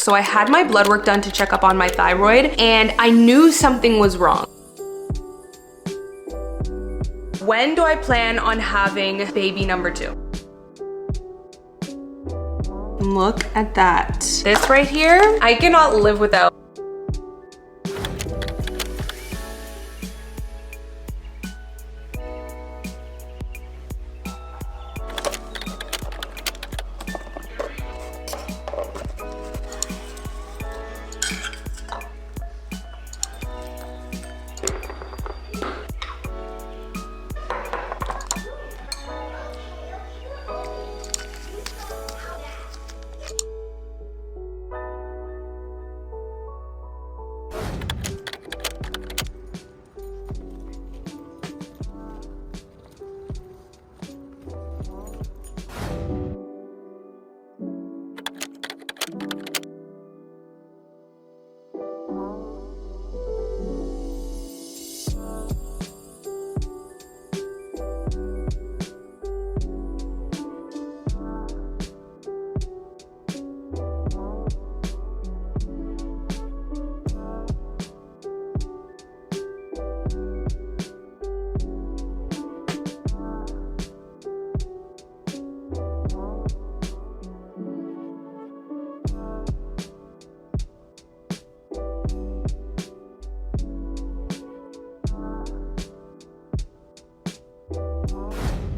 So I had my blood work done to check up on my thyroid, and I knew something was wrong. When do I plan on having baby number 2? Look at that. This right here, I cannot live without.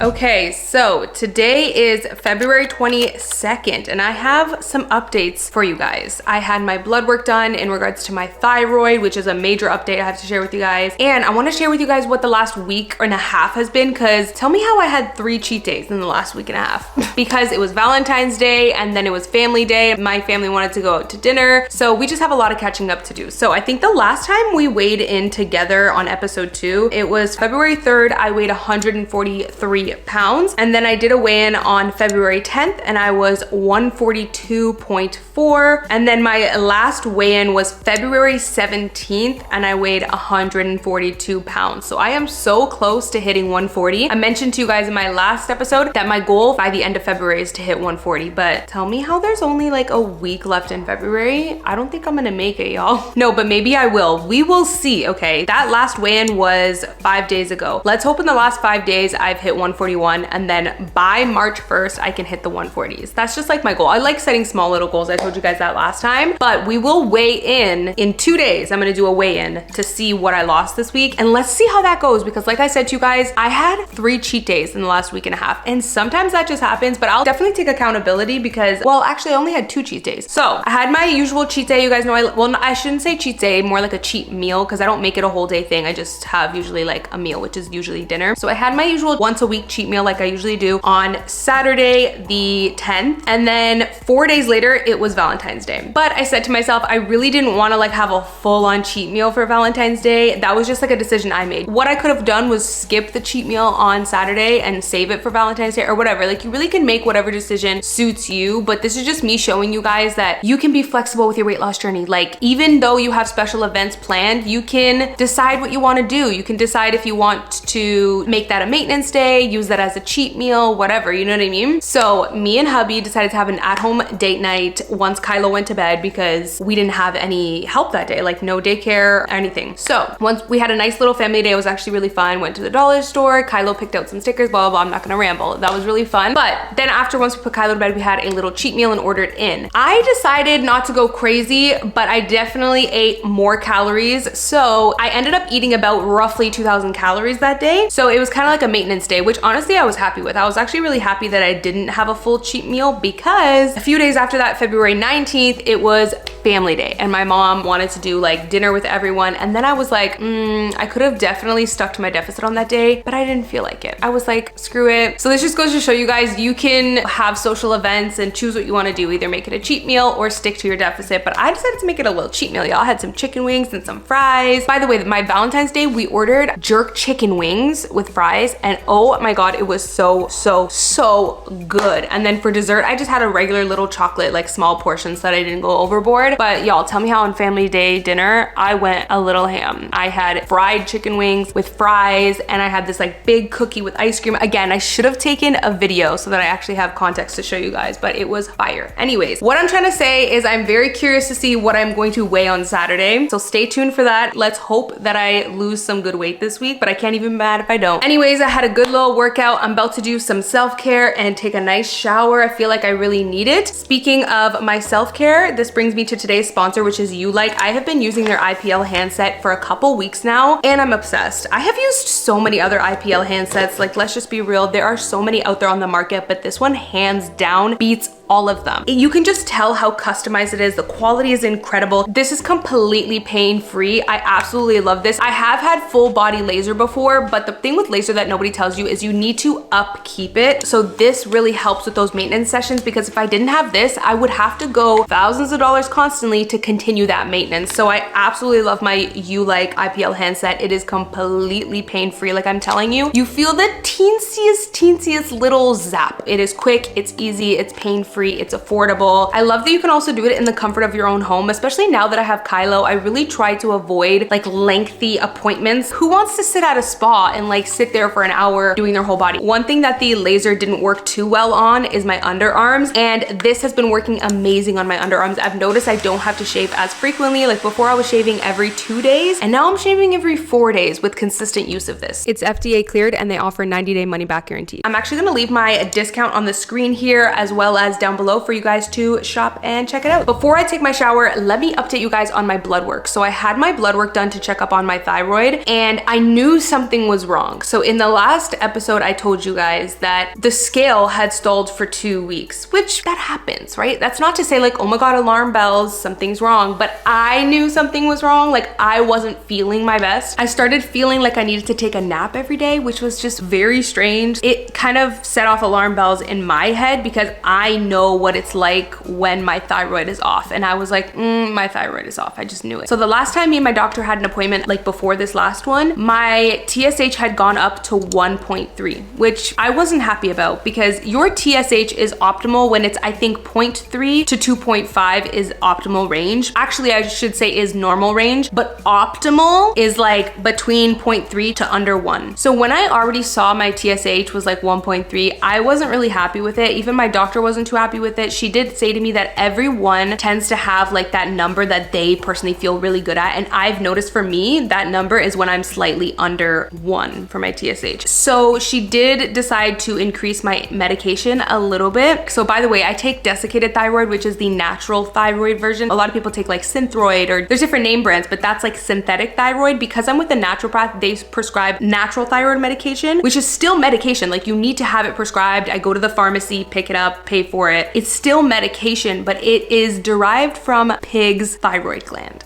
Okay, so today is February 22nd, and I have some updates for you guys. I had my blood work done in regards to my thyroid, which is a major update I have to share with you guys. And I want to share with you guys what the last week and a half has been, because tell me how I had 3 cheat days in the last week and a half. Because it was Valentine's Day, and then it was family day. My family wanted to go out to dinner, so we just have a lot of catching up to do. So I think the last time we weighed in together on episode 2, it was February 3rd. I weighed 143 pounds, and then I did a weigh-in on February 10th, and I was 142.4, and then my last weigh-in was February 17th, and I weighed 142 pounds. So I am so close to hitting 140. I mentioned to you guys in my last episode that my goal by the end of February is to hit 140, but tell me how there's only like a week left in February. I don't think I'm gonna make it, y'all. No, but maybe I will. We will see, okay? That last weigh-in was 5 days ago. Let's hope in the last 5 days I've hit 141, and then by March 1st, I can hit the 140s. That's just like my goal. I like setting small little goals. I told you guys that last time, but we will weigh in 2 days. I'm gonna do a weigh-in to see what I lost this week, and let's see how that goes, because like I said to you guys, I had 3 cheat days in the last week and a half, and sometimes that just happens, but I'll definitely take accountability because, well, actually I only had 2 cheat days. So I had my usual cheat day. You guys know I shouldn't say cheat day, more like a cheat meal, because I don't make it a whole day thing. I just have usually like a meal, which is usually dinner. So I had my usual once a week cheat meal like I usually do on Saturday the 10th, and then 4 days later it was Valentine's Day. But I said to myself, I really didn't want to like have a full-on cheat meal for Valentine's Day. That was just like a decision I made. What I could have done was skip the cheat meal on Saturday and save it for Valentine's Day or whatever. Like, you really can make whatever decision suits you, but this is just me showing you guys that you can be flexible with your weight loss journey. Like, even though you have special events planned, you can decide what you want to do. You can decide if you want to make that a maintenance day, use that as a cheat meal, whatever, you know what I mean? So me and hubby decided to have an at-home date night once Kylo went to bed, because we didn't have any help that day, like no daycare or anything. So once we had a nice little family day, it was actually really fun. Went to the dollar store, Kylo picked out some stickers, blah, blah, blah. I'm not gonna ramble. That was really fun. But then after, once we put Kylo to bed, we had a little cheat meal and ordered in. I decided not to go crazy, but I definitely ate more calories. So I ended up eating about roughly 2,000 calories that day. So it was kind of like a maintenance day, which honestly I was happy with. I was actually really happy that I didn't have a full cheat meal, because a few days after that, February 19th, it was family day, and my mom wanted to do like dinner with everyone. And then I was like, I could have definitely stuck to my deficit on that day, but I didn't feel like it. I was like, screw it. So this just goes to show you guys, you can have social events and choose what you want to do, either make it a cheat meal or stick to your deficit. But I decided to make it a little cheat meal, y'all. I had some chicken wings and some fries. By the way, my Valentine's Day, we ordered jerk chicken wings with fries, and oh my my God, it was so good. And then for dessert, I just had a regular little chocolate, like small portions that I didn't go overboard. But y'all, tell me how on family day dinner, I went a little ham. I had fried chicken wings with fries, and I had this like big cookie with ice cream. Again, I should have taken a video so that I actually have context to show you guys, but it was fire. Anyways, what I'm trying to say is I'm very curious to see what I'm going to weigh on Saturday. So stay tuned for that. Let's hope that I lose some good weight this week, but I can't even be mad if I don't. Anyways, I had a good little workout. I'm about to do some self-care and take a nice shower. I feel like I really need it. Speaking of my self-care, this brings me to today's sponsor, which is Ulike. I have been using their IPL handset for a couple weeks now, and I'm obsessed. I have used so many other IPL handsets. Like, let's just be real. There are so many out there on the market, but this one hands down beats all of them. You can just tell how customized it is. The quality is incredible. This is completely pain-free. I absolutely love this. I have had full body laser before, but the thing with laser that nobody tells you is you need to upkeep it. So this really helps with those maintenance sessions, because if I didn't have this, I would have to go thousands of dollars constantly to continue that maintenance. So I absolutely love my Ulike IPL handset. It is completely pain-free. Like I'm telling you, you feel the teensy little zap. It is quick, it's easy, it's pain-free, it's affordable. I love that you can also do it in the comfort of your own home, especially now that I have Kylo. I really try to avoid like lengthy appointments. Who wants to sit at a spa and like sit there for an hour doing their whole body? One thing that the laser didn't work too well on is my underarms, and this has been working amazing on my underarms. I've noticed I don't have to shave as frequently. Like before I was shaving every 2 days, and now I'm shaving every 4 days with consistent use of this. It's FDA cleared and they offer 90-day money back guarantee. I'm actually gonna leave my discount on the screen here as well as down below for you guys to shop and check it out. Before I take my shower, let me update you guys on my blood work. So I had my blood work done to check up on my thyroid, and I knew something was wrong. So in the last episode, I told you guys that the scale had stalled for 2 weeks, which that happens, right? That's not to say like, oh my God, alarm bells, something's wrong, but I knew something was wrong. Like I wasn't feeling my best. I started feeling like I needed to take a nap every day, which was just very strange. It kind of set off alarm bells in my head because I know what it's like when my thyroid is off. And I was like, my thyroid is off. I just knew it. So the last time me and my doctor had an appointment, like before this last one, my TSH had gone up to 1.3, which I wasn't happy about, because your TSH is optimal when it's, I think 0.3 to 2.5 is optimal range. Actually, I should say is normal range, but optimal is like between 0.3 to under 1. So when I already saw my TSH was like 1.3, I wasn't really happy with it. Even my doctor wasn't too happy with it. She did say to me that everyone tends to have like that number that they personally feel really good at. And I've noticed for me, that number is when I'm slightly under 1 for my TSH. So she did decide to increase my medication a little bit. So by the way, I take desiccated thyroid, which is the natural thyroid version. A lot of people take like Synthroid, or there's different name brands, but that's like synthetic thyroid. Because I'm with a naturopath, they prescribe natural thyroid medication, which is still medication. Like you need to have it prescribed. I go to the pharmacy, pick it up, pay for it. It's still medication, but it is derived from pig's thyroid gland.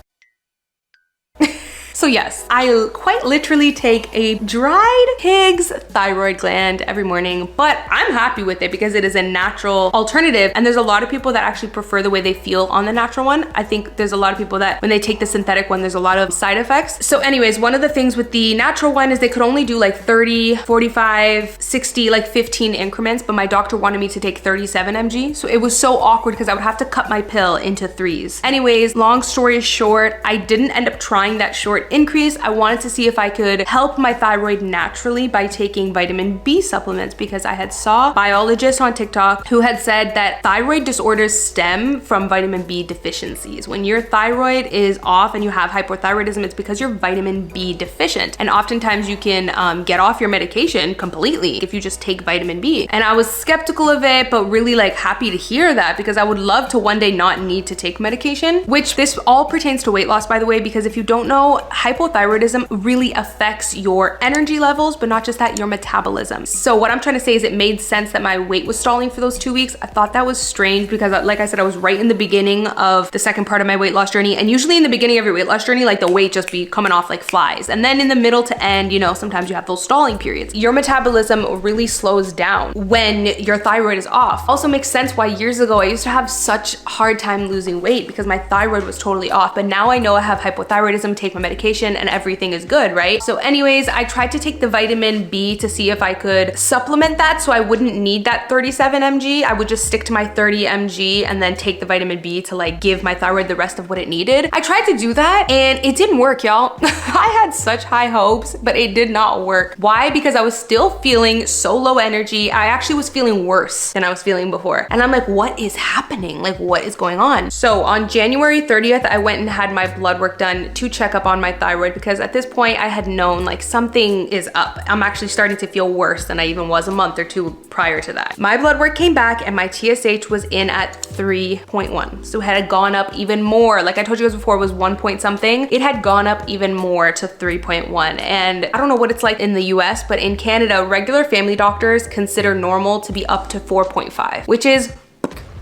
So yes, I quite literally take a dried pig's thyroid gland every morning, but I'm happy with it because it is a natural alternative. And there's a lot of people that actually prefer the way they feel on the natural one. I think there's a lot of people that when they take the synthetic one, there's a lot of side effects. So anyways, one of the things with the natural one is they could only do like 30, 45, 60, like 15 increments, but my doctor wanted me to take 37 mg. So it was so awkward because I would have to cut my pill into 3s. Anyways, long story short, I didn't end up trying that short increase. I wanted to see if I could help my thyroid naturally by taking vitamin B supplements, because I had saw biologists on TikTok who had said that thyroid disorders stem from vitamin B deficiencies. When your thyroid is off and you have hypothyroidism, it's because you're vitamin B deficient. And oftentimes you can get off your medication completely if you just take vitamin B. And I was skeptical of it, but really like happy to hear that, because I would love to one day not need to take medication, which this all pertains to weight loss, by the way, because if you don't know, hypothyroidism really affects your energy levels, but not just that, your metabolism. So what I'm trying to say is it made sense that my weight was stalling for those 2 weeks. I thought that was strange because like I said, I was right in the beginning of the second part of my weight loss journey. And usually in the beginning of your weight loss journey, like the weight just be coming off like flies. And then in the middle to end, you know, sometimes you have those stalling periods. Your metabolism really slows down when your thyroid is off. Also makes sense why years ago I used to have such a hard time losing weight because my thyroid was totally off. But now I know I have hypothyroidism, take my medication, medication and everything is good, right? So anyways, I tried to take the vitamin B to see if I could supplement that so I wouldn't need that 37 mg. I would just stick to my 30 mg and then take the vitamin B to like give my thyroid the rest of what it needed. I tried to do that and it didn't work, y'all. I had such high hopes, but it did not work. Why? Because I was still feeling so low energy. I actually was feeling worse than I was feeling before. And I'm like, what is happening? Like, what is going on? So on January 30th, I went and had my blood work done to check up on my thyroid because at this point I had known like something is up. I'm actually starting to feel worse than I even was a month or two prior to that. My blood work came back and my TSH was in at 3.1. So it had gone up even more. Like I told you guys before, it was 1 point something. It had gone up even more to 3.1. And I don't know what it's like in the US, but in Canada, regular family doctors consider normal to be up to 4.5, which is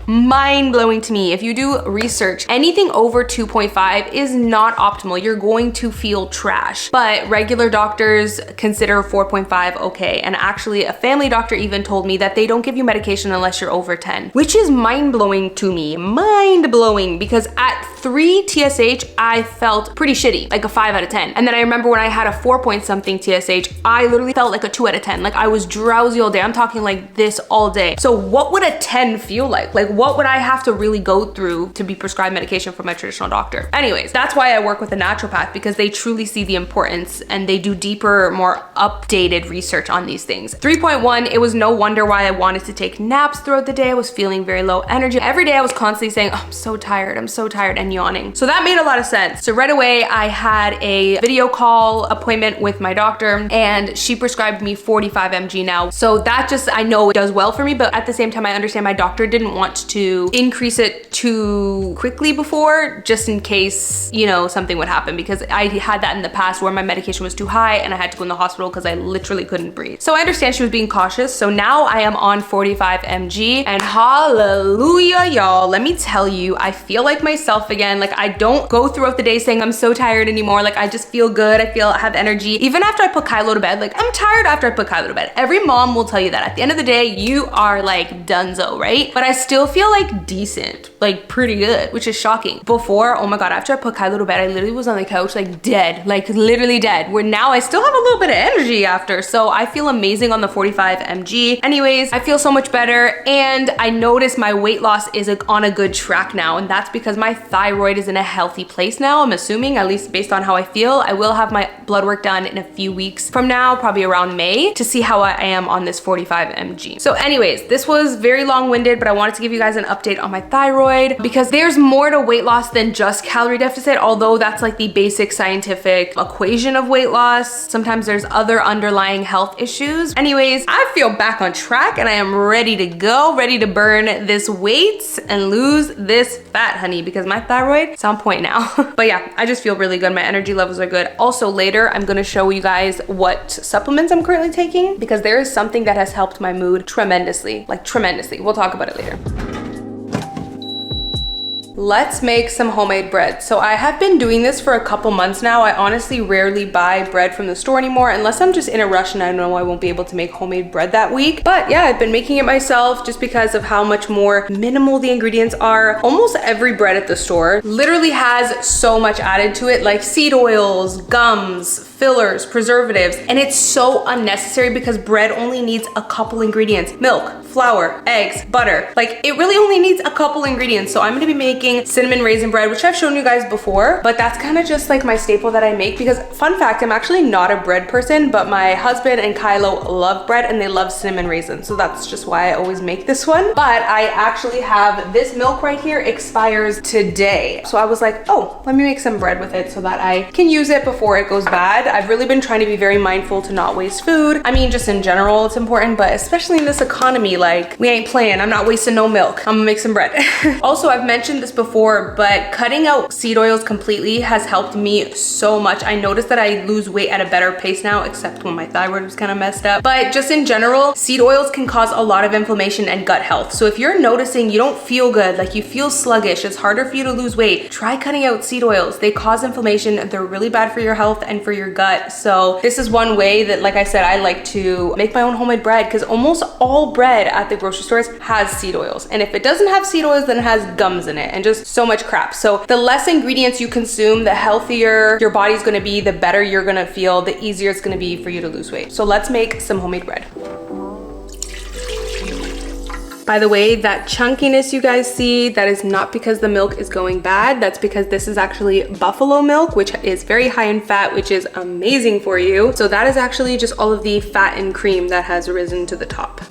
mind-blowing to me. If you do research, anything over 2.5 is not optimal. You're going to feel trash, but regular doctors consider 4.5 okay. And actually a family doctor even told me that they don't give you medication unless you're over 10, which is mind-blowing to me. Mind-blowing, because at 3 TSH, I felt pretty shitty, like a 5 out of 10. And then I remember when I had a 4 point something TSH, I literally felt like a 2 out of 10. Like I was drowsy all day. I'm talking like this all day. So what would a 10 feel like? Like what would I have to really go through to be prescribed medication from my traditional doctor? Anyways, that's why I work with a naturopath, because they truly see the importance and they do deeper, more updated research on these things. 3.1, it was no wonder why I wanted to take naps throughout the day. I was feeling very low energy. Every day I was constantly saying, oh, I'm so tired, and yawning. So that made a lot of sense. So right away I had a video call appointment with my doctor and she prescribed me 45 mg now. So that just, I know it does well for me, but at the same time I understand my doctor didn't want to increase it too quickly before, just in case, you know, something would happen, because I had that in the past where my medication was too high and I had to go in the hospital because I literally couldn't breathe. So I understand she was being cautious. So now I am on 45 mg and hallelujah, y'all. Let me tell you, I feel like myself again. Like I don't go throughout the day saying I'm so tired anymore. Like I just feel good. I have energy. Even after I put Kylo to bed, like I'm tired after I put Kylo to bed. Every mom will tell you that at the end of the day, you are like donezo, right? But I still feel like decent, like pretty good, which is shocking. Before, oh my God, after I put Kylo to bed, I literally was on the couch like dead, like literally dead, where now I still have a little bit of energy after. So I feel amazing on the 45 mg. Anyways, I feel so much better. And I noticed my weight loss is on a good track now. And that's because my thyroid is in a healthy place now. I'm assuming, at least based on how I feel. I will have my blood work done in a few weeks from now, probably around May, to see how I am on this 45 mg. So anyways, this was very long-winded, but I wanted to give you guys an update on my thyroid because there's more to weight loss than just calorie deficit, although that's like the basic scientific equation of weight loss. Sometimes there's other underlying health issues. Anyways, I feel back on track and I am ready to go, ready to burn this weight and lose this fat, honey, because my thyroid is on point now. But yeah, I just feel really good. My energy levels are good. Also later, I'm gonna show you guys what supplements I'm currently taking because there is something that has helped my mood tremendously, like tremendously. We'll talk about it later. Let's make some homemade bread. So I have been doing this for a couple months now. I honestly rarely buy bread from the store anymore unless I'm just in a rush and I know I won't be able to make homemade bread that week. But yeah, I've been making it myself just because of how much more minimal the ingredients are. Almost every bread at the store literally has so much added to it, like seed oils, gums, fillers, preservatives, and it's so unnecessary because bread only needs a couple ingredients: milk, flour, eggs, butter. Like it really only needs a couple ingredients. So I'm gonna be making cinnamon raisin bread, which I've shown you guys before, but that's kind of just like my staple that I make because, fun fact, I'm actually not a bread person, but my husband and Kylo love bread and they love cinnamon raisin. So that's just why I always make this one. But I actually have this milk right here, expires today. So I was like, oh, let me make some bread with it so that I can use it before it goes bad. I've really been trying to be very mindful to not waste food. I mean, just in general, it's important, but especially in this economy, like we ain't playing. I'm not wasting no milk. I'm gonna make some bread. Also, I've mentioned this before, but cutting out seed oils completely has helped me so much. I noticed that I lose weight at a better pace now, except when my thyroid was kind of messed up. But just in general, seed oils can cause a lot of inflammation and gut health. So if you're noticing you don't feel good, like you feel sluggish, it's harder for you to lose weight, try cutting out seed oils. They cause inflammation. They're really bad for your health and for your gut. So this is one way that, like I said, I like to make my own homemade bread because almost all bread at the grocery stores has seed oils. And if it doesn't have seed oils, then it has gums in it and just so much crap. So the less ingredients you consume, the healthier your body's gonna be, the better you're gonna feel, the easier it's gonna be for you to lose weight. So let's make some homemade bread. By the way, that chunkiness you guys see, that is not because the milk is going bad. That's because this is actually buffalo milk, which is very high in fat, which is amazing for you. So that is actually just all of the fat and cream that has risen to the top.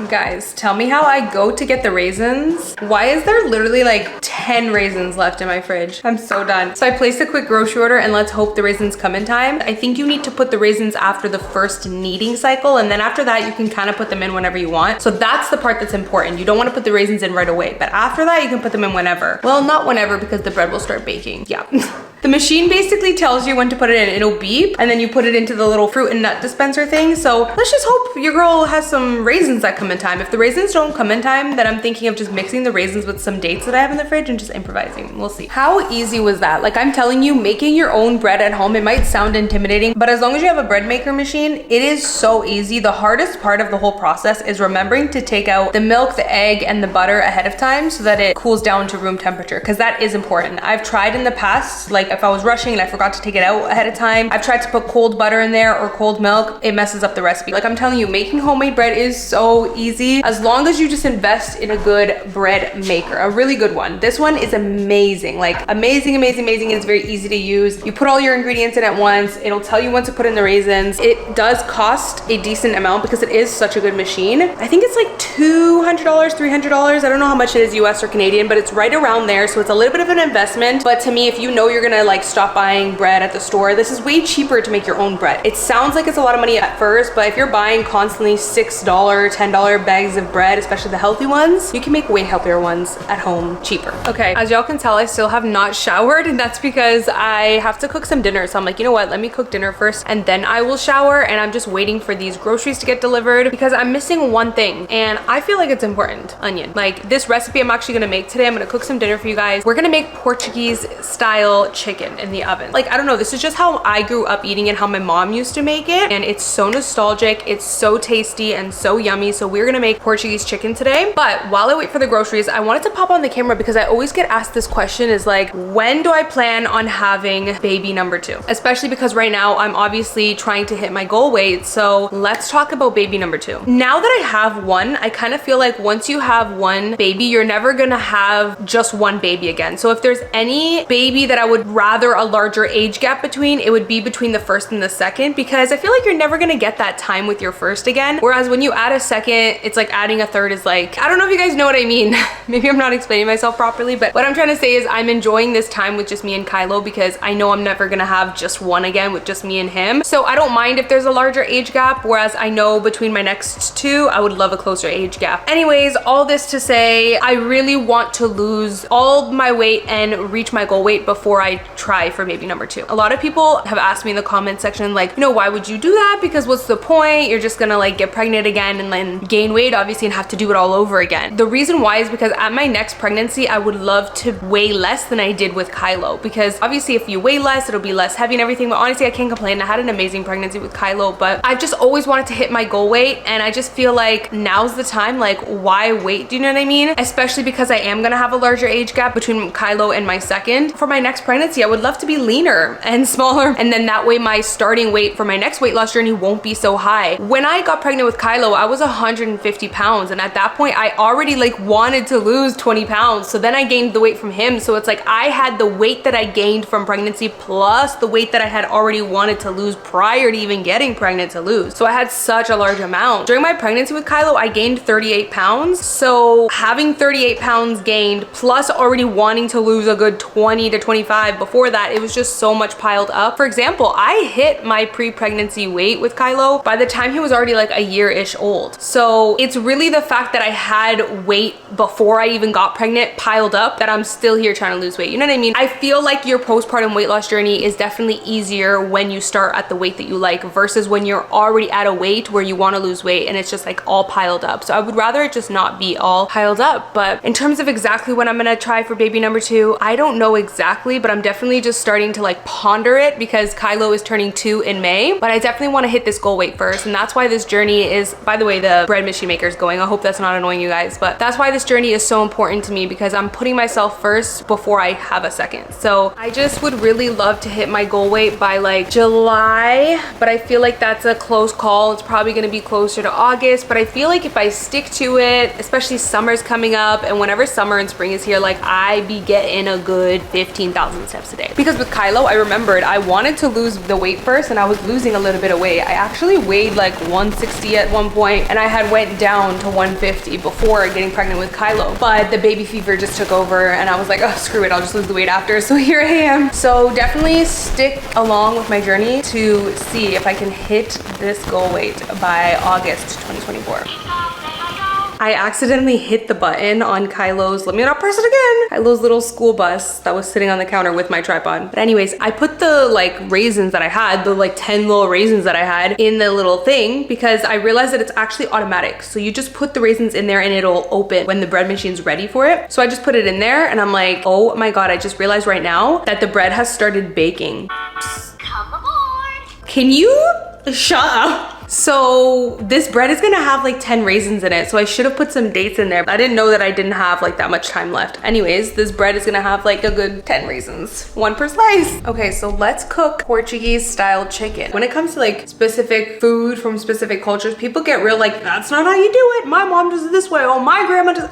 Guys, tell me how I go to get the raisins. Why is there literally like 10 raisins left in my fridge? I'm so done. So I placed a quick grocery order and let's hope the raisins come in time. I think you need to put the raisins after the first kneading cycle, and then after that you can kind of put them in whenever you want. So that's the part that's important. You don't want to put the raisins in right away, but after that you can put them in whenever. Well, not whenever, because the bread will start baking. Yeah. The machine basically tells you when to put it in. It'll beep and then you put it into the little fruit and nut dispenser thing. So let's just hope your girl has some raisins that come in time. If the raisins don't come in time, then I'm thinking of just mixing the raisins with some dates that I have in the fridge and just improvising. We'll see. How easy was that? Like, I'm telling you, making your own bread at home, it might sound intimidating, but as long as you have a bread maker machine, it is so easy. The hardest part of the whole process is remembering to take out the milk, the egg, and the butter ahead of time so that it cools down to room temperature, because that is important. I've tried in the past, like if I was rushing and I forgot to take it out ahead of time, I've tried to put cold butter in there or cold milk. It messes up the recipe. Like, I'm telling you, making homemade bread is so easy as long as you just invest in a good bread maker, a really good one. This one is amazing, like amazing. It's very easy to use. You put all your ingredients in at once. It'll tell you when to put in the raisins. It does cost a decent amount because it is such a good machine. I think it's like $200, $300. I don't know how much it is US or Canadian, but it's right around there. So it's a little bit of an investment. But to me, if you know you're gonna like stop buying bread at the store, this is way cheaper to make your own bread. It sounds like it's a lot of money at first, but if you're buying constantly $6, $10 bags of bread, especially the healthy ones, you can make way healthier ones at home cheaper. Okay, as y'all can tell, I still have not showered, and that's because I have to cook some dinner. So I'm like, you know what, let me cook dinner first and then I will shower. And I'm just waiting for these groceries to get delivered because I'm missing one thing and I feel like it's important. Onion. Like, this recipe I'm actually gonna make today. I'm gonna cook some dinner for you guys. We're gonna make Portuguese style chicken in the oven. Like, I don't know, this is just how I grew up eating it, how my mom used to make it, and it's so nostalgic, it's so tasty and so yummy. So we're gonna make Portuguese chicken today. But while I wait for the groceries, I wanted to pop on the camera because I always get asked this question, is like, when do I plan on having baby number 2? Especially because right now I'm obviously trying to hit my goal weight. So let's talk about baby number 2. Now that I have one, I kind of feel like once you have one baby, you're never gonna have just one baby again. So if there's any baby that I would rather a larger age gap between, it would be between the first and the second, because I feel like you're never gonna get that time with your first again. Whereas when you add a second, it's like adding a third is like, I don't know if you guys know what I mean. Maybe I'm not explaining myself properly, but what I'm trying to say is I'm enjoying this time with just me and Kylo because I know I'm never gonna have just one again with just me and him. So I don't mind if there's a larger age gap, whereas I know between my next two, I would love a closer age gap. Anyways, all this to say, I really want to lose all my weight and reach my goal weight before I try for baby number 2. A lot of people have asked me in the comment section, like, you know, why would you do that? Because what's the point? You're just gonna like get pregnant again and then gain weight, obviously, and have to do it all over again. The reason why is because at my next pregnancy, I would love to weigh less than I did with Kylo, because obviously if you weigh less, it'll be less heavy and everything. But honestly, I can't complain. I had an amazing pregnancy with Kylo, but I've just always wanted to hit my goal weight. And I just feel like now's the time. Like, why wait? Do you know what I mean? Especially because I am gonna have a larger age gap between Kylo and my second. For my next pregnancy, I would love to be leaner and smaller. And then that way my starting weight for my next weight loss journey won't be so high. When I got pregnant with Kylo, I was 150 pounds. And at that point, I already like wanted to lose 20 pounds. So then I gained the weight from him. So it's like I had the weight that I gained from pregnancy plus the weight that I had already wanted to lose prior to even getting pregnant to lose. So I had such a large amount. During my pregnancy with Kylo, I gained 38 pounds. So having 38 pounds gained plus already wanting to lose a good 20 to 25 before that, it was just so much piled up. For example, I hit my pre-pregnancy weight with Kylo by the time he was already like a year-ish old. So it's really the fact that I had weight before I even got pregnant piled up that I'm still here trying to lose weight. You know what I mean? I feel like your postpartum weight loss journey is definitely easier when you start at the weight that you like versus when you're already at a weight where you want to lose weight and it's just like all piled up. So I would rather it just not be all piled up. But in terms of exactly what I'm gonna try for baby number 2, I don't know exactly, but I'm definitely just starting to like ponder it because Kylo is turning 2 in May. But I definitely want to hit this goal weight first, and that's why this journey is, by the way, the bread machine maker is going. I hope that's not annoying you guys, but that's why this journey is so important to me because I'm putting myself first before I have a second. So I just would really love to hit my goal weight by like July, but I feel like that's a close call. It's probably going to be closer to August, but I feel like if I stick to it, especially summer's coming up, and whenever summer and spring is here, like I be getting a good 15,000 steps a day. Because with Kylo, I remembered I wanted to lose the weight first, and I was losing a little bit of weight. I actually weighed like 160 at one point, and I had went down to 150 before getting pregnant with Kylo, but the baby fever just took over and I was like, oh, screw it, I'll just lose the weight after. So here I am. So definitely stick along with my journey to see if I can hit this goal weight by August 2024. I accidentally hit the button on Kylo's, let me not press it again, Kylo's little school bus that was sitting on the counter with my tripod. But anyways, I put the like raisins that I had, the like 10 little raisins that I had in the little thing because I realized that it's actually automatic. So you just put the raisins in there and it'll open when the bread machine's ready for it. So I just put it in there and I'm like, oh my God, I just realized right now that the bread has started baking. Come aboard. Can you shut up? So this bread is gonna have like 10 raisins in it. So I should have put some dates in there. I didn't know that I didn't have like that much time left. Anyways, this bread is gonna have like a good 10 raisins, 1 per slice. Okay, so let's cook Portuguese style chicken. When it comes to like specific food from specific cultures, people get real like, that's not how you do it. My mom does it this way. Oh, my grandma does.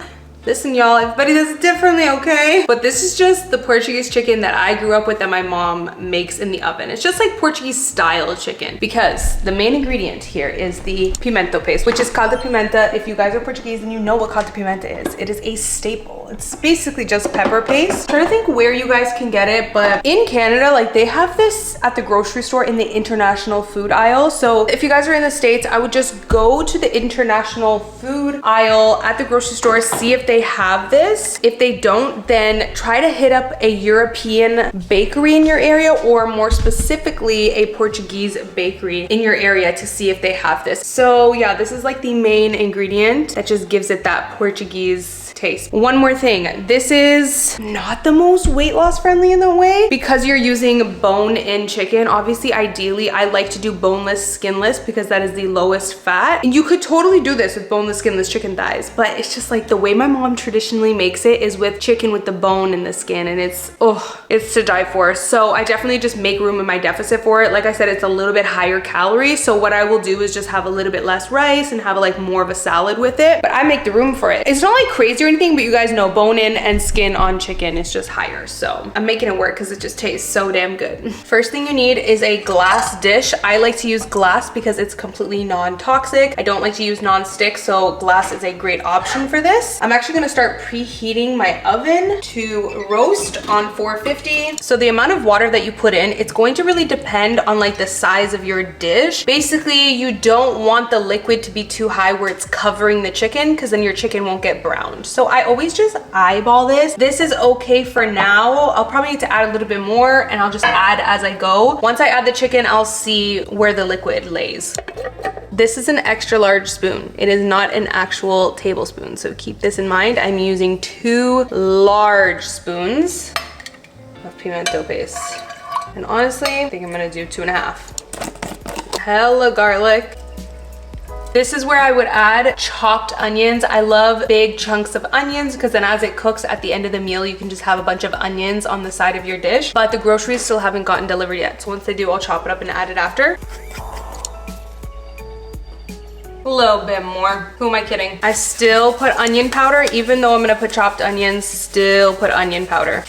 Listen, y'all, everybody does it differently, okay? But this is just the Portuguese chicken that I grew up with that my mom makes in the oven. It's just like Portuguese style chicken because the main ingredient here is the pimento paste, which is caldo pimenta. If you guys are Portuguese and you know what caldo pimenta is, it is a staple. It's basically just pepper paste. I'm trying to think where you guys can get it, but in Canada, like they have this at the grocery store in the international food aisle. So if you guys are in the States, I would just go to the international food aisle at the grocery store, see if they have this. If they don't, then try to hit up a European bakery in your area, or more specifically a Portuguese bakery in your area to see if they have this. So yeah, this is like the main ingredient that just gives it that Portuguese taste. One more thing, this is not the most weight loss friendly in the way because you're using bone-in chicken. Obviously, ideally, I like to do boneless, skinless because that is the lowest fat. And you could totally do this with boneless, skinless chicken thighs, but it's just like the way my mom traditionally makes it is with chicken with the bone and the skin, and it's to die for. So I definitely just make room in my deficit for it. Like I said, it's a little bit higher calorie, so what I will do is just have a little bit less rice and have like more of a salad with it, but I make the room for it. It's not like crazy or anything, but you guys know bone in and skin on chicken is just higher, so I'm making it work because it just tastes so damn good. First thing you need is a glass dish. I like to use glass because it's completely non-toxic. I don't like to use non-stick, so glass is a great option for this. I'm actually gonna start preheating my oven to roast on 450. So the amount of water that you put in, it's going to really depend on like the size of your dish. Basically, you don't want the liquid to be too high where it's covering the chicken because then your chicken won't get browned. So I always just eyeball this. This is okay for now. I'll probably need to add a little bit more and I'll just add as I go. Once I add the chicken, I'll see where the liquid lays. This is an extra large spoon. It is not an actual tablespoon, so keep this in mind. I'm using 2 large spoons of pimento paste. And honestly, I think I'm gonna do 2.5. Hella garlic. This is where I would add chopped onions. I love big chunks of onions because then as it cooks at the end of the meal, you can just have a bunch of onions on the side of your dish. But the groceries still haven't gotten delivered yet. So once they do, I'll chop it up and add it after. A little bit more. Who am I kidding? I still put onion powder, even though I'm gonna put chopped onions, still put onion powder.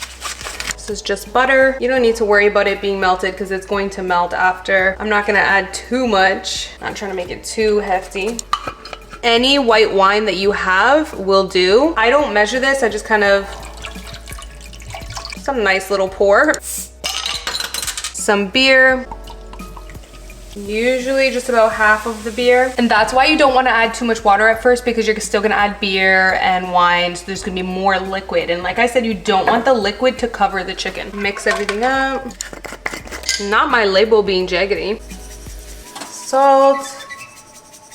This is just butter. You don't need to worry about it being melted because it's going to melt after. I'm not gonna add too much. I'm not trying to make it too hefty. Any white wine that you have will do. I don't measure this, I just kind of, some nice little pour. some beer. Usually just about half of the beer. And that's why you don't want to add too much water at first, because you're still gonna add beer and wine, so there's gonna be more liquid. And like I said, you don't want the liquid to cover the chicken. Mix everything up. Not my label being jaggedy. Salt.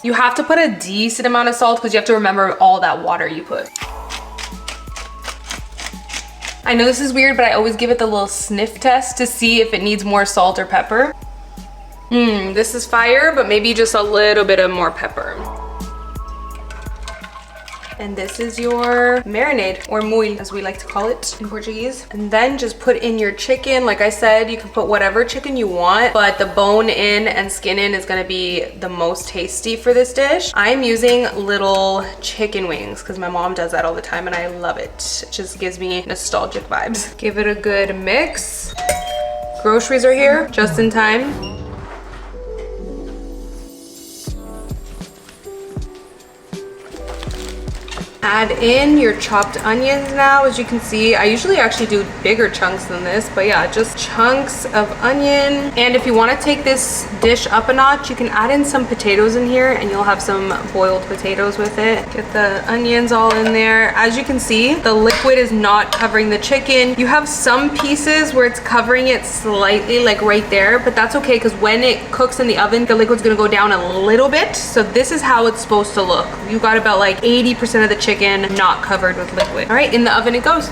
You have to put a decent amount of salt because you have to remember all that water you put. I know this is weird, but I always give it the little sniff test to see if it needs more salt or pepper. This is fire, but maybe just a little bit of more pepper. And this is your marinade, or muil, as we like to call it in Portuguese. And then just put in your chicken. Like I said, you can put whatever chicken you want, but the bone in and skin in is gonna be the most tasty for this dish. I'm using little chicken wings because my mom does that all the time and I love it. It just gives me nostalgic vibes. Give it a good mix. Groceries are here, just in time. Add in your chopped onions now. As you can see, I usually actually do bigger chunks than this, but yeah, just chunks of onion. And if you want to take this dish up a notch, you can add in some potatoes in here and you'll have some boiled potatoes with it. Get the onions all in there. As you can see, the liquid is not covering the chicken. You have some pieces where it's covering it slightly, like right there, but that's okay because when it cooks in the oven, the liquid's gonna go down a little bit. So this is how it's supposed to look. You got about like 80% of the chicken not covered with liquid. All right, in the oven it goes.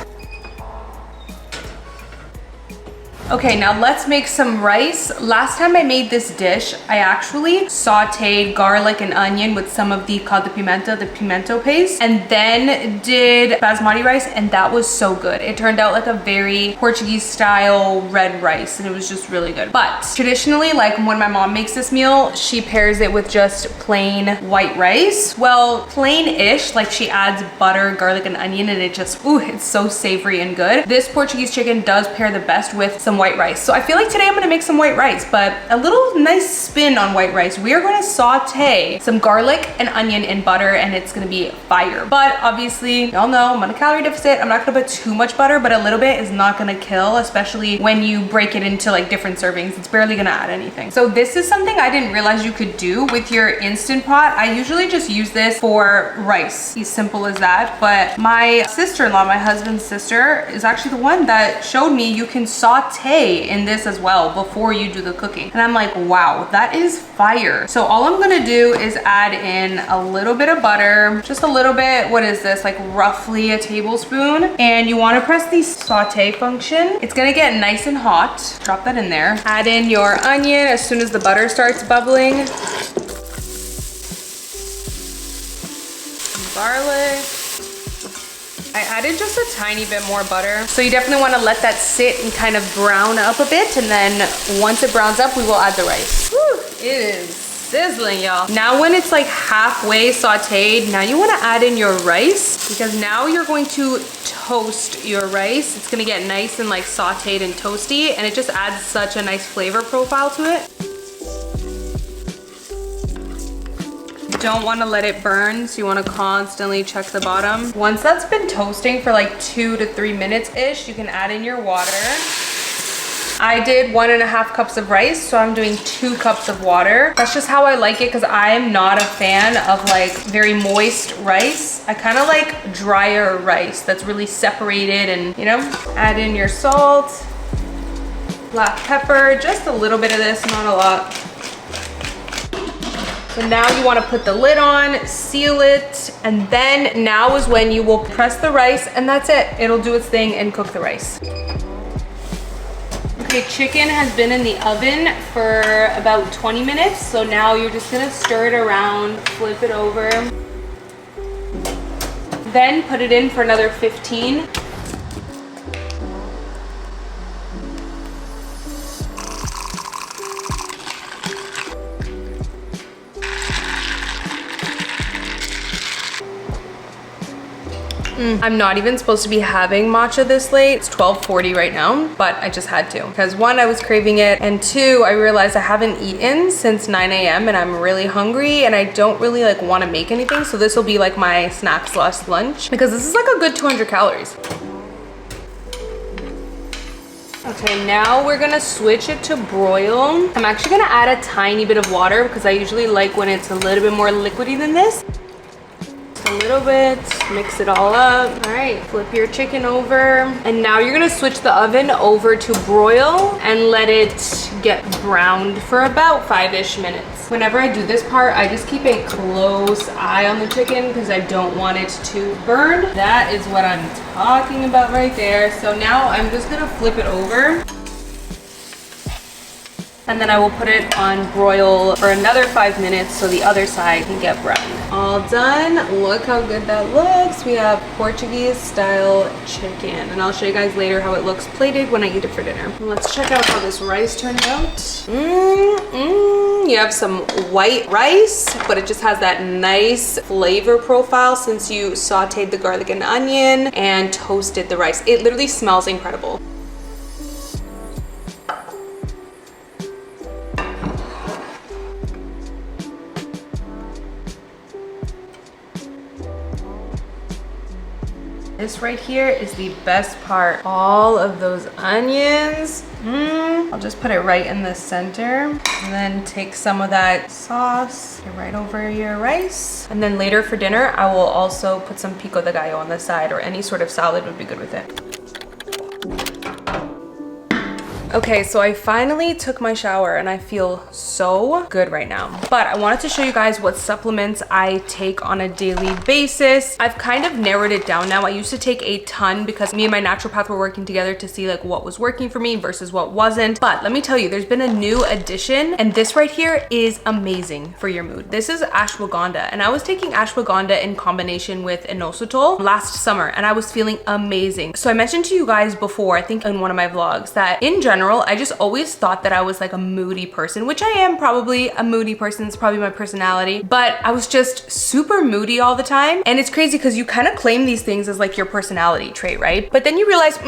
Okay, now let's make some rice. Last time I made this dish, I actually sauteed garlic and onion with some of the caldo pimenta, the pimento paste, and then did basmati rice, and that was so good. It turned out like a very Portuguese style red rice, and it was just really good. But traditionally, like when my mom makes this meal, she pairs it with just plain white rice. Well, plain-ish, like she adds butter, garlic, and onion, and it just, ooh, it's so savory and good. This Portuguese chicken does pair the best with some white rice. So I feel like today I'm gonna make some white rice, but a little nice spin on white rice. We are gonna saute some garlic and onion in butter, and it's gonna be fire. But obviously, y'all know I'm on a calorie deficit. I'm not gonna put too much butter, but a little bit is not gonna kill, especially when you break it into like different servings. It's barely gonna add anything. So this is something I didn't realize you could do with your Instant Pot. I usually just use this for rice. It's simple as that. But my sister-in-law, my husband's sister, is actually the one that showed me you can saute in this as well before you do the cooking. And I'm like, wow, that is fire. So all I'm gonna do is add in a little bit of butter, just a little bit. What is this? Like roughly a tablespoon. And you wanna press the saute function. It's gonna get nice and hot. Drop that in there. Add in your onion as soon as the butter starts bubbling. Some garlic. I added just a tiny bit more butter. So you definitely want to let that sit and kind of brown up a bit. And then once it browns up, we will add the rice. Whew, it is sizzling, y'all. Now when it's like halfway sauteed, now you want to add in your rice, because now you're going to toast your rice. It's going to get nice and like sauteed and toasty, and it just adds such a nice flavor profile to it. Don't want to let it burn, so you want to constantly check the bottom. Once that's been toasting for like 2 to 3 minutes-ish, you can add in your water. I did 1.5 cups of rice, so I'm doing 2 cups of water. That's just how I like it, because I'm not a fan of like very moist rice. I kind of like drier rice that's really separated, and you know, add in your salt, black pepper, just a little bit of this, not a lot. So now you want to put the lid on, seal it, and then now is when you will press the rice, and that's it. It'll do its thing and cook the rice. Okay, chicken has been in the oven for about 20 minutes, so now you're just gonna stir it around, flip it over, then put it in for another 15. I'm not even supposed to be having matcha this late. It's 12:40 right now, but I just had to. Because 1, I was craving it, and 2, I realized I haven't eaten since 9 a.m. and I'm really hungry, and I don't really like want to make anything. So this will be like my snack / lunch, because this is like a good 200 calories. Okay, now we're gonna switch it to broil. I'm actually gonna add a tiny bit of water because I usually like when it's a little bit more liquidy than this. Just a little bit, mix it all up. All right, flip your chicken over. And now you're gonna switch the oven over to broil and let it get browned for about 5-ish minutes. Whenever I do this part, I just keep a close eye on the chicken because I don't want it to burn. That is what I'm talking about right there. So now I'm just gonna flip it over. And then I will put it on broil for another 5 minutes so the other side can get brown. All done. Look how good that looks. We have Portuguese style chicken. And I'll show you guys later how it looks plated when I eat it for dinner. Let's check out how this rice turned out. You have some white rice, but it just has that nice flavor profile since you sauteed the garlic and onion and toasted the rice. It literally smells incredible. This right here is the best part. All of those onions. I'll just put it right in the center and then take some of that sauce, get right over your rice. And then later for dinner, I will also put some pico de gallo on the side, or any sort of salad would be good with it. Okay, so I finally took my shower and I feel so good right now. But I wanted to show you guys what supplements I take on a daily basis. I've kind of narrowed it down now. I used to take a ton because me and my naturopath were working together to see like what was working for me versus what wasn't. But let me tell you, there's been a new addition, and this right here is amazing for your mood. This is ashwagandha, and I was taking ashwagandha in combination with inositol last summer and I was feeling amazing. So I mentioned to you guys before, I think in one of my vlogs, that in general, I just always thought that I was like a moody person, which I am probably a moody person. It's probably my personality, but I was just super moody all the time. And it's crazy because you kind of claim these things as like your personality trait, right? But then you realize,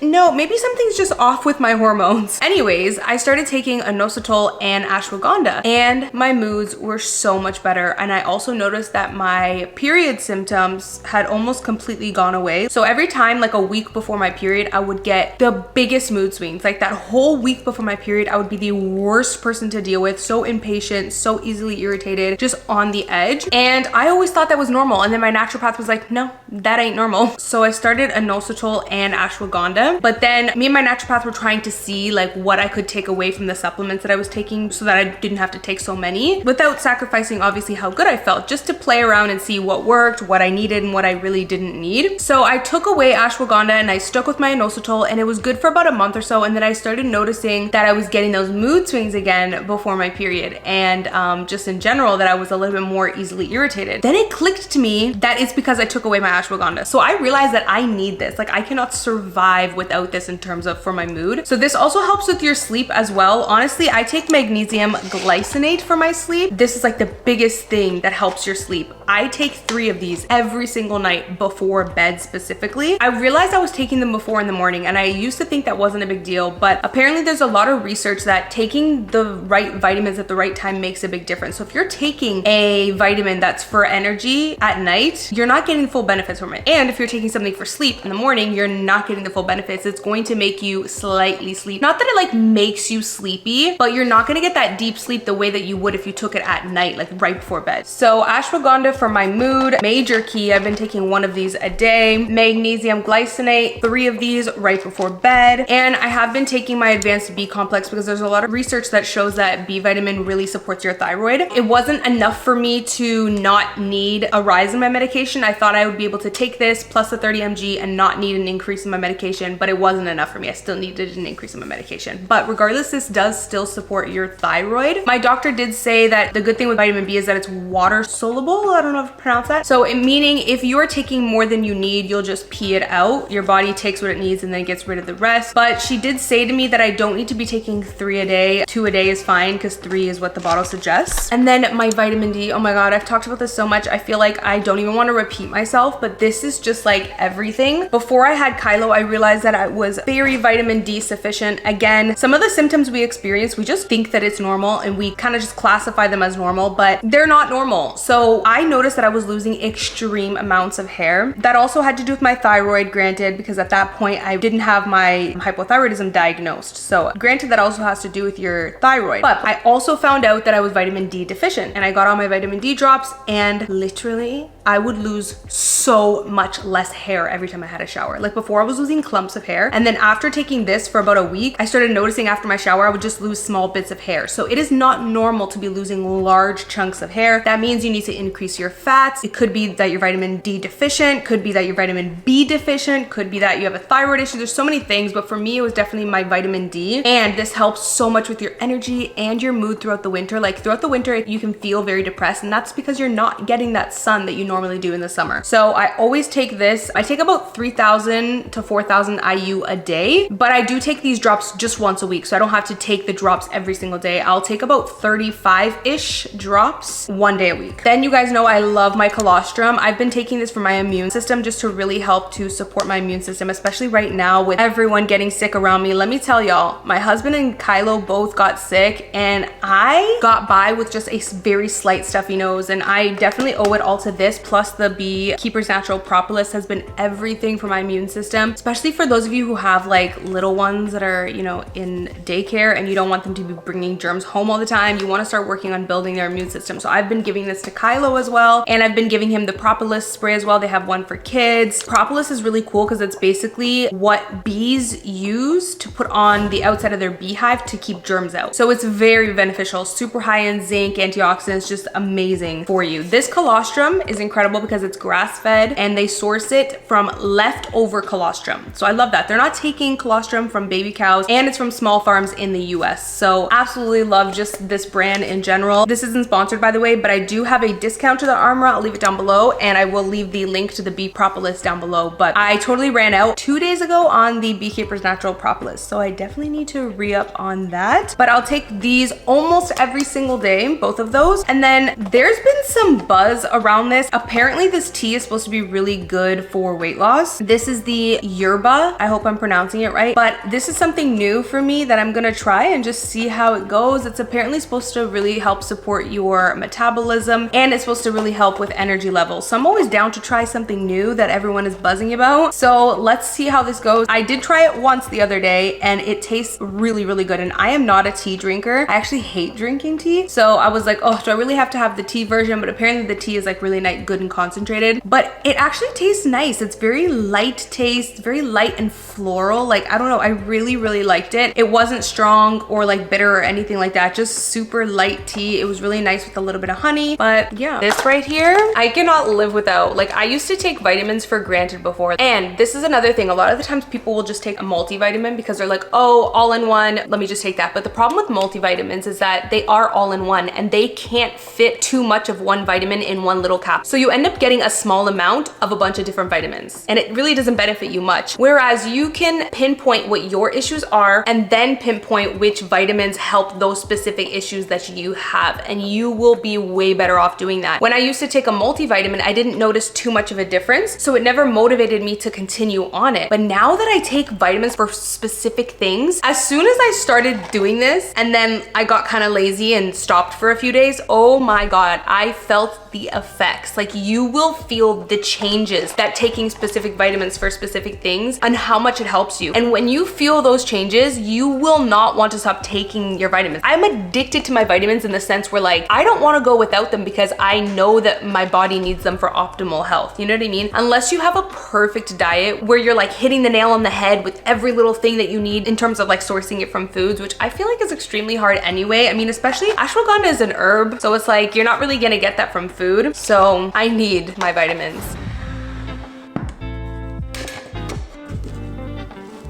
no, maybe something's just off with my hormones. Anyways, I started taking inositol and ashwagandha and my moods were so much better. And I also noticed that my period symptoms had almost completely gone away. So every time, like a week before my period, I would get the biggest mood swings. Like that whole week before my period, I would be the worst person to deal with, so impatient, so easily irritated, just on the edge. And I always thought that was normal. And then my naturopath was like, no, that ain't normal. So I started inositol and ashwagandha. But then me and my naturopath were trying to see like what I could take away from the supplements that I was taking so that I didn't have to take so many without sacrificing obviously how good I felt, just to play around and see what worked, what I needed and what I really didn't need. So I took away ashwagandha and I stuck with my inositol, and it was good for about a month or so. And then I started noticing that I was getting those mood swings again before my period, and just in general that I was a little bit more easily irritated. Then it clicked to me that it's because I took away my ashwagandha. So I realized that I need this. Like I cannot survive without this in terms of for my mood. So this also helps with your sleep as well. Honestly, I take magnesium glycinate for my sleep. This is like the biggest thing that helps your sleep. I take 3 of these every single night before bed specifically. I realized I was taking them before in the morning, and I used to think that wasn't a big deal, but apparently there's a lot of research that taking the right vitamins at the right time makes a big difference. So if you're taking a vitamin that's for energy at night, you're not getting the full benefits from it. And if you're taking something for sleep in the morning, you're not getting the full benefits. It's going to make you slightly sleepy. Not that it like makes you sleepy, but you're not gonna get that deep sleep the way that you would if you took it at night, like right before bed. So ashwagandha for my mood, major key. I've been taking 1 of these a day. Magnesium glycinate, 3 of these right before bed. And I have been taking my advanced B complex because there's a lot of research that shows that B vitamin really supports your thyroid. It wasn't enough for me to not need a rise in my medication. I thought I would be able to take this plus the 30 mg and not need an increase in my medication, but it wasn't enough for me. I still needed an increase in my medication. But regardless, this does still support your thyroid. My doctor did say that the good thing with vitamin B is that it's water soluble. I don't know if I pronounce that. So meaning if you're taking more than you need, you'll just pee it out. Your body takes what it needs and then it gets rid of the rest. But she did say to me that I don't need to be taking 3 a day. 2 a day is fine because 3 is what the bottle suggests. And then my vitamin D, oh my God, I've talked about this so much. I feel like I don't even want to repeat myself, but this is just like everything. Before I had Kylo, I realized that I was very vitamin D sufficient. Again, some of the symptoms we experience, we just think that it's normal and we kind of just classify them as normal, but they're not normal. So I noticed that I was losing extreme amounts of hair. That also had to do with my thyroid, granted, because at that point I didn't have my hypothyroidism diagnosed diagnosed. So granted, that also has to do with your thyroid, but I also found out that I was vitamin D deficient, and I got on my vitamin D drops, and literally I would lose so much less hair every time I had a shower. Like before, I was losing clumps of hair, and then after taking this for about a week, I started noticing after my shower I would just lose small bits of hair. So it is not normal to be losing large chunks of hair. That means you need to increase your fats. It could be that you're vitamin D deficient, could be that you're vitamin B deficient, could be that you have a thyroid issue. There's so many things, but for me it was definitely my vitamin D, and this helps so much with your energy and your mood throughout the winter. Like throughout the winter you can feel very depressed, and that's because you're not getting that sun that you normally do in the summer. So I always take this. I take about 3,000 to 4,000 IU a day, but I do take these drops just once a week, so I don't have to take the drops every single day. I'll take about 35-ish drops one day a week. Then you guys know I love my colostrum. I've been taking this for my immune system, just to really help to support my immune system, especially right now with everyone getting sick around me. Let me tell y'all, my husband and Kylo both got sick, and I got by with just a very slight stuffy nose, and I definitely owe it all to this, plus the Beekeeper's Natural Propolis has been everything for my immune system, especially for those of you who have like little ones that are, you know, in daycare and you don't want them to be bringing germs home all the time. You want to start working on building their immune system. So I've been giving this to Kylo as well, and I've been giving him the Propolis spray as well. They have one for kids. Propolis is really cool because it's basically what bees use to put on the outside of their beehive to keep germs out. So it's very beneficial, super high in zinc, antioxidants, just amazing for you. This colostrum is incredible because it's grass-fed and they source it from leftover colostrum. So I love that. They're not taking colostrum from baby cows, and it's from small farms in the US. So absolutely love just this brand in general. This isn't sponsored, by the way, but I do have a discount to the Armra. I'll leave it down below, and I will leave the link to the bee propolis down below. But I totally ran out 2 days ago on the Beekeeper's Natural Propolis, so I definitely need to re-up on that. But I'll take these almost every single day, both of those. And then there's been some buzz around this. Apparently this tea is supposed to be really good for weight loss. This is the yerba. I hope I'm pronouncing it right, but this is something new for me that I'm gonna try and just see how it goes. It's apparently supposed to really help support your metabolism, and it's supposed to really help with energy levels. So I'm always down to try something new that everyone is buzzing about. So let's see how this goes. I did try it once the other day and it tastes really, really good. And I am not a tea drinker. I actually hate drinking tea. So I was like, oh, do I really have to have the tea version? But apparently the tea is like really nice, good and concentrated, but it actually tastes nice. It's very light taste, very light and floral. Like, I don't know, I really, really liked it. It wasn't strong or like bitter or anything like that, just super light tea. It was really nice with a little bit of honey. But yeah, this right here, I cannot live without. Like, I used to take vitamins for granted before. And this is another thing. A lot of the times people will just take a multivitamin because they're like, oh, all in one, let me just take that. But the problem with multivitamins is that they are all in one and they can't fit too much of one vitamin in one little cap. So you end up getting a small amount of a bunch of different vitamins, and it really doesn't benefit you much. Whereas you can pinpoint what your issues are and then pinpoint which vitamins help those specific issues that you have, and you will be way better off doing that. When I used to take a multivitamin, I didn't notice too much of a difference, so it never motivated me to continue on it. But now that I take vitamins for specific things, as soon as I started doing this and then I got kind of lazy and stopped for a few days, oh my God, I felt the effects. Like, you will feel the changes that taking specific vitamins for specific things and how much it helps you. And when you feel those changes, you will not want to stop taking your vitamins. I'm addicted to my vitamins in the sense where, like, I don't want to go without them because I know that my body needs them for optimal health. You know what I mean? Unless you have a perfect diet where you're like hitting the nail on the head with every little thing that you need in terms of like sourcing it from foods, which I feel like is extremely hard anyway. I mean, especially ashwagandha is an herb, so it's like you're not really gonna get that from food. So I need my vitamins.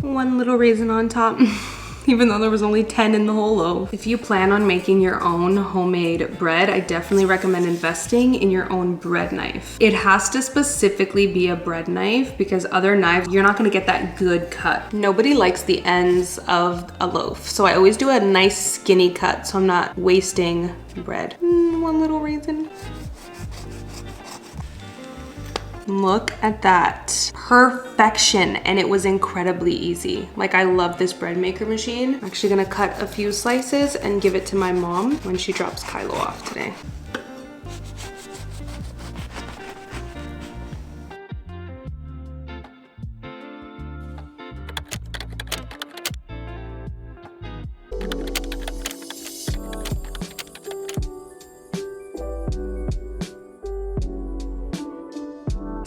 One little raisin on top. Even though there was only 10 in the whole loaf. If you plan on making your own homemade bread, I definitely recommend investing in your own bread knife. It has to specifically be a bread knife because other knives, you're not gonna get that good cut. Nobody likes the ends of a loaf, so I always do a nice skinny cut so I'm not wasting bread. One little raisin. Look at that. Perfection. And it was incredibly easy. Like, I love this bread maker machine. I'm actually gonna cut a few slices and give it to my mom when she drops Kylo off today.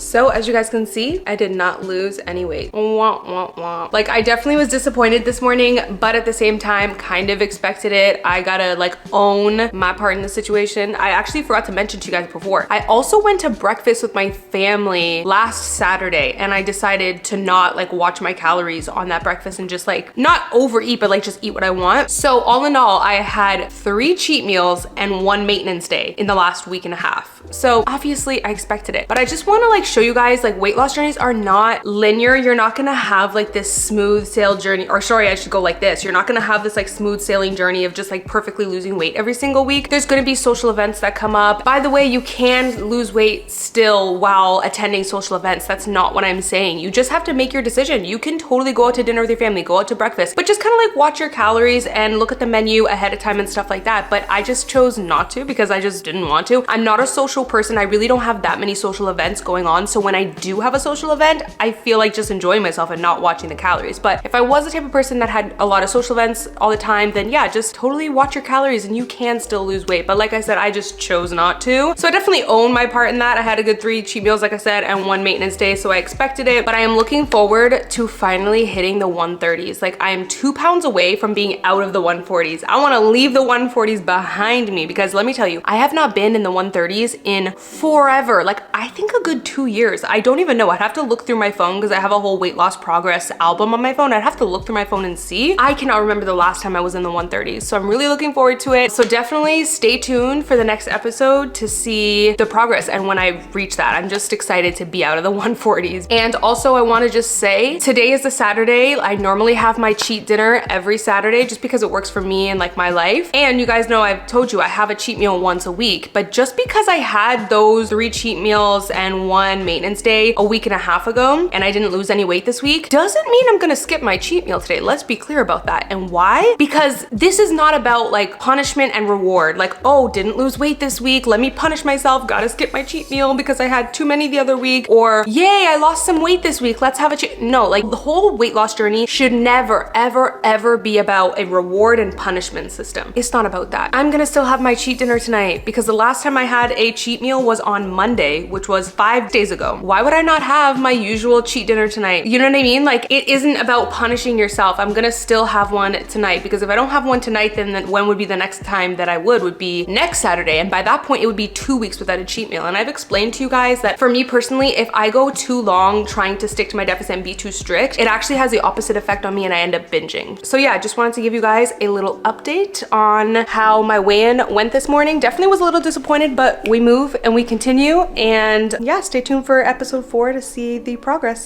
So as you guys can see, I did not lose any weight. Wah, wah, wah. Like I definitely was disappointed this morning, but at the same time, kind of expected it. I gotta like own my part in the situation. I actually forgot to mention to you guys before. I also went to breakfast with my family last Saturday and I decided to not like watch my calories on that breakfast and just like not overeat, but like just eat what I want. So all in all, I had 3 cheat meals and 1 maintenance day in the last week and a half. So obviously I expected it, but I just want to like show you guys like weight loss journeys are not linear. You're not gonna have like this smooth sail journey, or sorry, I should go like this. You're not gonna have this like smooth sailing journey of just like perfectly losing weight every single week. There's gonna be social events that come up. By the way, you can lose weight still while attending social events. That's not what I'm saying. You just have to make your decision. You can totally go out to dinner with your family, go out to breakfast, but just kind of like watch your calories and look at the menu ahead of time and stuff like that. But I just chose not to because I just didn't want to. I'm not a social person. I really don't have that many social events going on. So when I do have a social event, I feel like just enjoying myself and not watching the calories. But if I was the type of person that had a lot of social events all the time, then yeah, just totally watch your calories and you can still lose weight. But like I said, I just chose not to. So I definitely own my part in that. I had a good 3 cheat meals, like I said, and 1 maintenance day. So I expected it, but I am looking forward to finally hitting the 130s. Like I am 2 pounds away from being out of the 140s. I want to leave the 140s behind me because let me tell you, I have not been in the 130s in forever. Like I think a good 2 years. I don't even know. I'd have to look through my phone because I have a whole weight loss progress album on my phone. I'd have to look through my phone and see. I cannot remember the last time I was in the 130s. So I'm really looking forward to it. So definitely stay tuned for the next episode to see the progress and when I reach that. I'm just excited to be out of the 140s. And also I want to just say today is a Saturday. I normally have my cheat dinner every Saturday just because it works for me and like my life. And you guys know I've told you I have a cheat meal once a week, but just because I had those 3 cheat meals and 1 maintenance day a week and a half ago and I didn't lose any weight this week doesn't mean I'm gonna skip my cheat meal today. Let's be clear about that. And why? Because this is not about like punishment and reward. Like, oh, didn't lose weight this week, let me punish myself, gotta skip my cheat meal because I had too many the other week, or yay, I lost some weight this week, let's have a cheat. No, like the whole weight loss journey should never, ever, ever be about a reward and punishment system. It's not about that. I'm gonna still have my cheat dinner tonight because the last time I had a cheat meal was on Monday, which was 5 days ago. Why would I not have my usual cheat dinner tonight? You know what I mean? Like it isn't about punishing yourself. I'm gonna still have one tonight because if I don't have one tonight, then when would be the next time that I would be next Saturday. And by that point, it would be 2 weeks without a cheat meal. And I've explained to you guys that for me personally, if I go too long trying to stick to my deficit and be too strict, it actually has the opposite effect on me and I end up binging. So yeah, I just wanted to give you guys a little update on how my weigh-in went this morning. Definitely was a little disappointed, but we move and we continue. And yeah, stay tuned for episode 4 to see the progress.